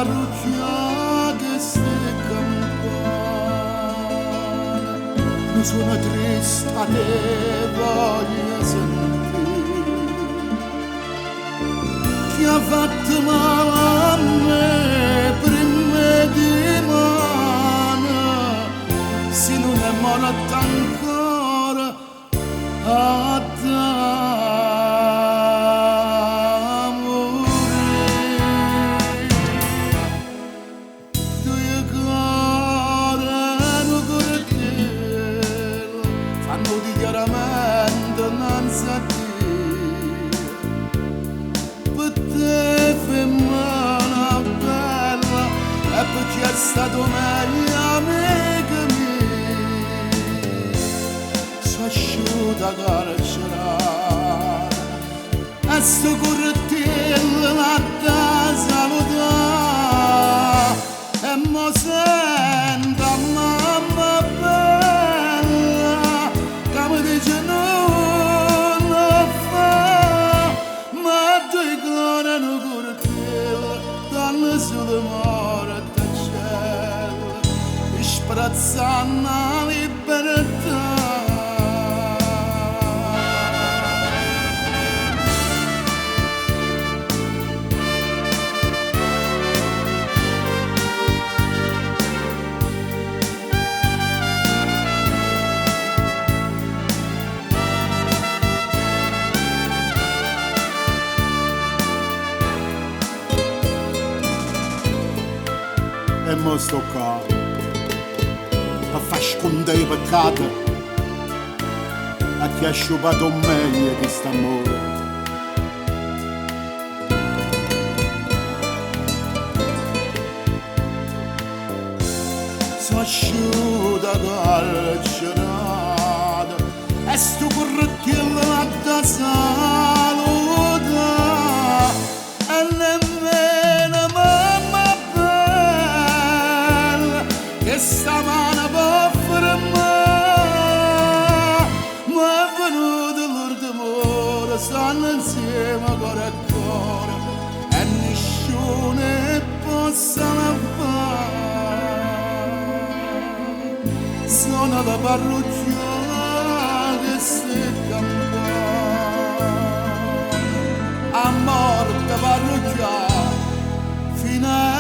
parrucchia che si campana, non sono triste, a te voglio sentire, chi ha fatto male a me prima di mano, se non è morta ancora a dichiaramento non sa dire per te femmina bella e per chi è stato meglio amica mia sono asciutta carcerata e sto correttello la da salutare e mo sento mamma bella che mi dice no lo fa ma tu gloria non correttello danno solo morte a cielo sprazzando la libertà. E mo sto qua a far scondere i peccati a chi ha sciupato meglio di st'amore. Sono asciutta carcerata e sto correttello a da saluta e nemmeno che stamane può fermare ma è venuto l'ultimo ora stanno insieme cuore a cuore e nessuno possa fare sono la parrucchia che si campana a morte parrucchia fino a